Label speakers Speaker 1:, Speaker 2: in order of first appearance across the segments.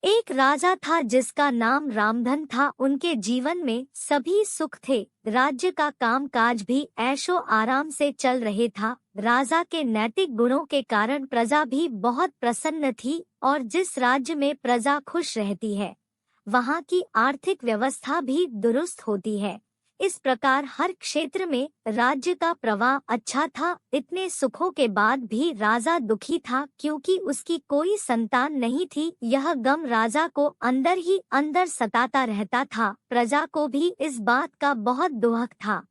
Speaker 1: एक राजा था जिसका नाम रामधन था। उनके जीवन में सभी सुख थे। राज्य का कामकाज भी ऐशो आराम से चल रहे था। राजा के नैतिक गुणों के कारण प्रजा भी बहुत प्रसन्न थी और जिस राज्य में प्रजा खुश रहती है वहाँ की आर्थिक व्यवस्था भी दुरुस्त होती है। इस प्रकार हर क्षेत्र में राज्य का प्रवाह अच्छा था। इतने सुखों के बाद भी राजा दुखी था क्योंकि उसकी कोई संतान नहीं थी। यह गम राजा को अंदर ही अंदर सताता रहता था। प्रजा को भी इस बात का बहुत दुख था।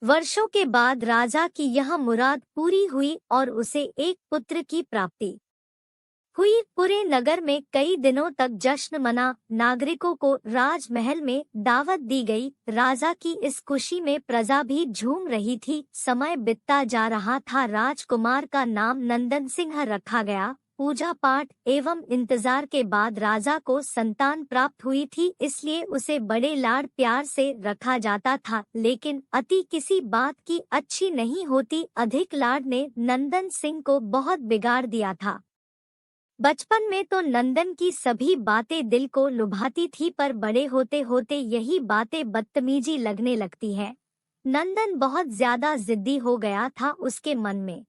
Speaker 1: वर्षों के बाद राजा की यह मुराद पूरी हुई और उसे एक पुत्र की प्राप्ति हुई। पूरे नगर में कई दिनों तक जश्न मना। नागरिकों को राजमहल में दावत दी गई। राजा की इस खुशी में प्रजा भी झूम रही थी। समय बीतता जा रहा था। राजकुमार का नाम नंदन सिंह रखा गया। पूजा पाठ एवं इंतजार के बाद राजा को संतान प्राप्त हुई थी, इसलिए उसे बड़े लाड प्यार से रखा जाता था। लेकिन अति किसी बात की अच्छी नहीं होती। अधिक लाड ने नंदन सिंह को बहुत बिगाड़ दिया था। बचपन में तो नंदन की सभी बातें दिल को लुभाती थी, पर बड़े होते होते यही बातें बदतमीजी लगने लगती है। नंदन बहुत ज्यादा जिद्दी हो गया था। उसके मन में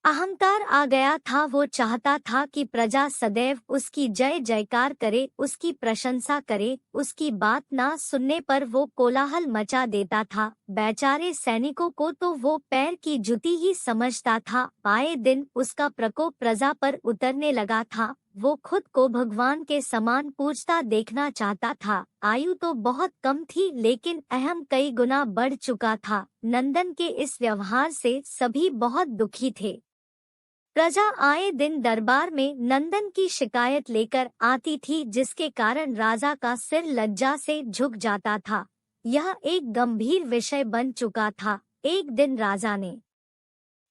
Speaker 1: अहंकार आ गया था। वो चाहता था कि प्रजा सदैव उसकी जय जयकार करे, उसकी प्रशंसा करे। उसकी बात ना सुनने पर वो कोलाहल मचा देता था। बेचारे सैनिकों को तो वो पैर की जुती ही समझता था। आए दिन उसका प्रकोप प्रजा पर उतरने लगा था। वो खुद को भगवान के समान पूजता देखना चाहता था। आयु तो बहुत कम थी लेकिन अहम कई गुना बढ़ चुका था। नंदन के इस व्यवहार से सभी बहुत दुखी थे। प्रजा आए दिन दरबार में नंदन की शिकायत लेकर आती थी, जिसके कारण राजा का सिर लज्जा से झुक जाता था। यह एक गंभीर विषय बन चुका था। एक दिन राजा ने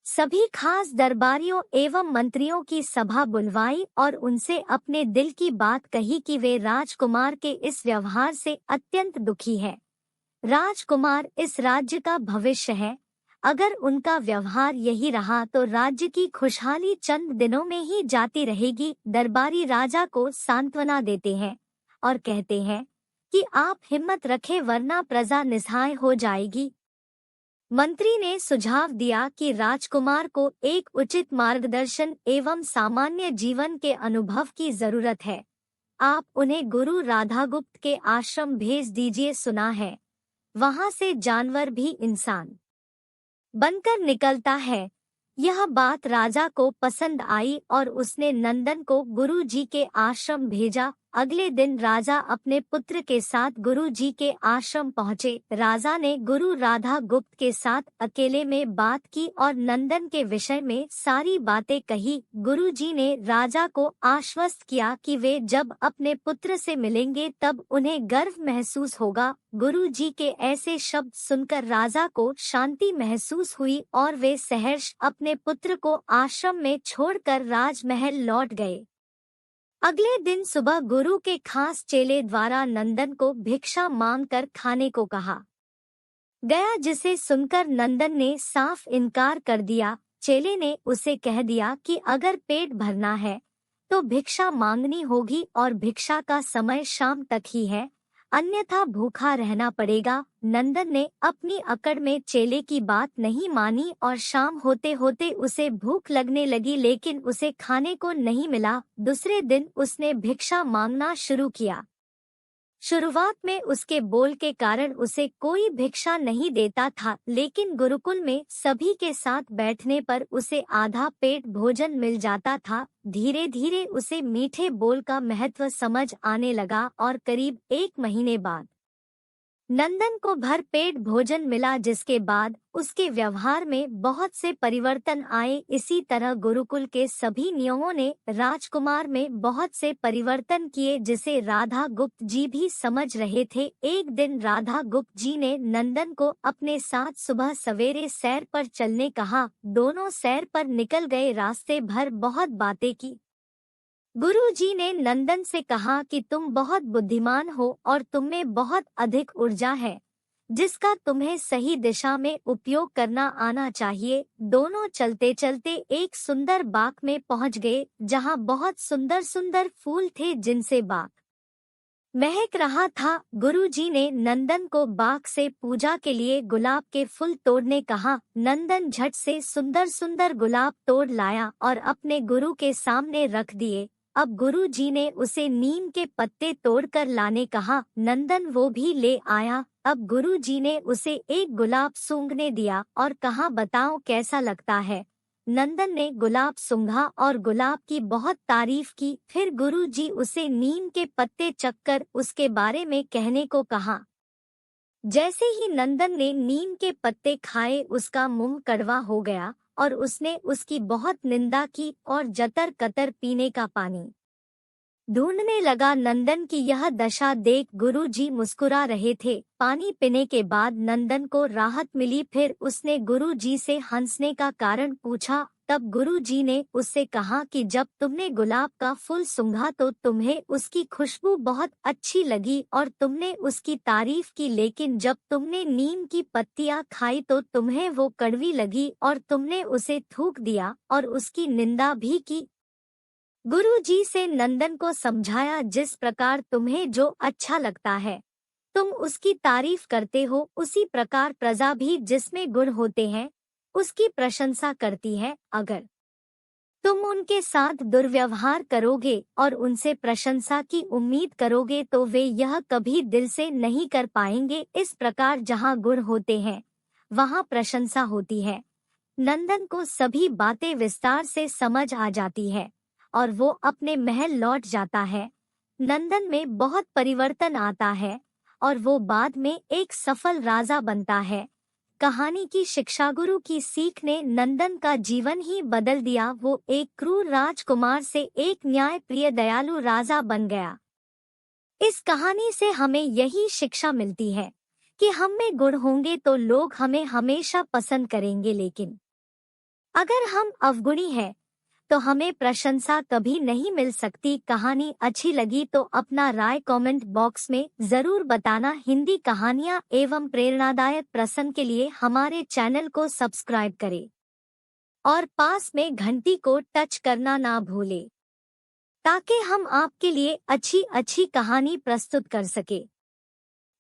Speaker 1: सभी खास दरबारियों एवं मंत्रियों की सभा बुलवाई और उनसे अपने दिल की बात कही कि वे राजकुमार के इस व्यवहार से अत्यंत दुखी है। राजकुमार इस राज्य का भविष्य है। अगर उनका व्यवहार यही रहा तो राज्य की खुशहाली चंद दिनों में ही जाती रहेगी। दरबारी राजा को सांत्वना देते हैं और कहते हैं कि आप हिम्मत रखें वरना प्रजा निस्सहाय हो जाएगी। मंत्री ने सुझाव दिया कि राजकुमार को एक उचित मार्गदर्शन एवं सामान्य जीवन के अनुभव की जरूरत है। आप उन्हें गुरु राधागुप्त के आश्रम भेज दीजिए। सुना है वहां से जानवर भी इंसान बनकर निकलता है। यह बात राजा को पसंद आई और उसने नंदन को गुरु जी के आश्रम भेजा। अगले दिन राजा अपने पुत्र के साथ गुरु जी के आश्रम पहुँचे। राजा ने गुरु राधा गुप्त के साथ अकेले में बात की और नंदन के विषय में सारी बातें कही। गुरु जी ने राजा को आश्वस्त किया कि वे जब अपने पुत्र से मिलेंगे तब उन्हें गर्व महसूस होगा। गुरु जी के ऐसे शब्द सुनकर राजा को शांति महसूस हुई और वे सहर्ष अपने पुत्र को आश्रम में छोड़कर राजमहल लौट गए। अगले दिन सुबह गुरु के खास चेले द्वारा नंदन को भिक्षा मांगकर खाने को कहा गया, जिसे सुनकर नंदन ने साफ इनकार कर दिया। चेले ने उसे कह दिया कि अगर पेट भरना है तो भिक्षा मांगनी होगी और भिक्षा का समय शाम तक ही है, अन्यथा भूखा रहना पड़ेगा। नंदन ने अपनी अकड़ में चेले की बात नहीं मानी और शाम होते होते उसे भूख लगने लगी, लेकिन उसे खाने को नहीं मिला। दूसरे दिन उसने भिक्षा मांगना शुरू किया। शुरुआत में उसके बोल के कारण उसे कोई भिक्षा नहीं देता था, लेकिन गुरुकुल में सभी के साथ बैठने पर उसे आधा पेट भोजन मिल जाता था। धीरे धीरे उसे मीठे बोल का महत्व समझ आने लगा और करीब 1 महीने बाद नंदन को भर पेट भोजन मिला, जिसके बाद उसके व्यवहार में बहुत से परिवर्तन आए। इसी तरह गुरुकुल के सभी नियमों ने राजकुमार में बहुत से परिवर्तन किए, जिसे राधा गुप्त जी भी समझ रहे थे। एक दिन राधा गुप्त जी ने नंदन को अपने साथ सुबह सवेरे सैर पर चलने कहा। दोनों सैर पर निकल गए। रास्ते भर बहुत बातें की। गुरु जी ने नंदन से कहा कि तुम बहुत बुद्धिमान हो और तुम में बहुत अधिक ऊर्जा है। जिसका तुम्हें सही दिशा में उपयोग करना आना चाहिए। दोनों चलते चलते एक सुंदर बाग में पहुंच गए, जहां बहुत सुंदर सुंदर फूल थे जिनसे बाग महक रहा था। गुरुजी ने नंदन को बाग से पूजा के लिए गुलाब के फूल तोड़ने कहा। नंदन झट से सुंदर सुंदर गुलाब तोड़ लाया और अपने गुरु के सामने रख दिए। अब गुरुजी ने उसे नीम के पत्ते तोड़कर लाने कहा। नंदन वो भी ले आया। अब गुरुजी ने उसे एक गुलाब सूंघने दिया और कहा, बताओ कैसा लगता है। नंदन ने गुलाब सूंघा और गुलाब की बहुत तारीफ की। फिर गुरुजी उसे नीम के पत्ते चखकर उसके बारे में कहने को कहा। जैसे ही नंदन ने नीम के पत्ते खाए, उसका मुंह कड़वा हो गया और उसने उसकी बहुत निंदा की और जतर कतर पीने का पानी ढूंढने लगा। नंदन की यह दशा देख गुरुजी मुस्कुरा रहे थे। पानी पीने के बाद नंदन को राहत मिली। फिर उसने गुरुजी से हंसने का कारण पूछा। तब गुरुजी ने उससे कहा कि जब तुमने गुलाब का फूल सूंघा तो तुम्हें उसकी खुशबू बहुत अच्छी लगी और तुमने उसकी तारीफ की, लेकिन जब तुमने नीम की पत्तियां खाई तो तुम्हें वो कड़वी लगी और तुमने उसे थूक दिया और उसकी निंदा भी की। गुरुजी से नंदन को समझाया, जिस प्रकार तुम्हें जो अच्छा लगता है तुम उसकी तारीफ करते हो, उसी प्रकार प्रजा भी जिसमें गुण होते हैं उसकी प्रशंसा करती है। अगर तुम उनके साथ दुर्व्यवहार करोगे और उनसे प्रशंसा की उम्मीद करोगे तो वे यह कभी दिल से नहीं कर पाएंगे। इस प्रकार जहाँ गुण होते हैं वहाँ प्रशंसा होती है। नंदन को सभी बातें विस्तार से समझ आ जाती है और वो अपने महल लौट जाता है। नंदन में बहुत परिवर्तन आता है और वो बाद में एक सफल राजा बनता है। कहानी की शिक्षा, गुरु की सीख ने नंदन का जीवन ही बदल दिया। वो एक क्रूर राजकुमार से एक न्यायप्रिय दयालु राजा बन गया। इस कहानी से हमें यही शिक्षा मिलती है कि हम में गुण होंगे तो लोग हमें हमेशा पसंद करेंगे, लेकिन अगर हम अवगुणी हैं तो हमें प्रशंसा कभी नहीं मिल सकती। कहानी अच्छी लगी तो अपना राय कमेंट बॉक्स में जरूर बताना। हिंदी कहानियाँ एवं प्रेरणादायक प्रसंग के लिए हमारे चैनल को सब्सक्राइब करें और पास में घंटी को टच करना ना भूलें, ताकि हम आपके लिए अच्छी अच्छी कहानी प्रस्तुत कर सके।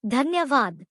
Speaker 1: धन्यवाद।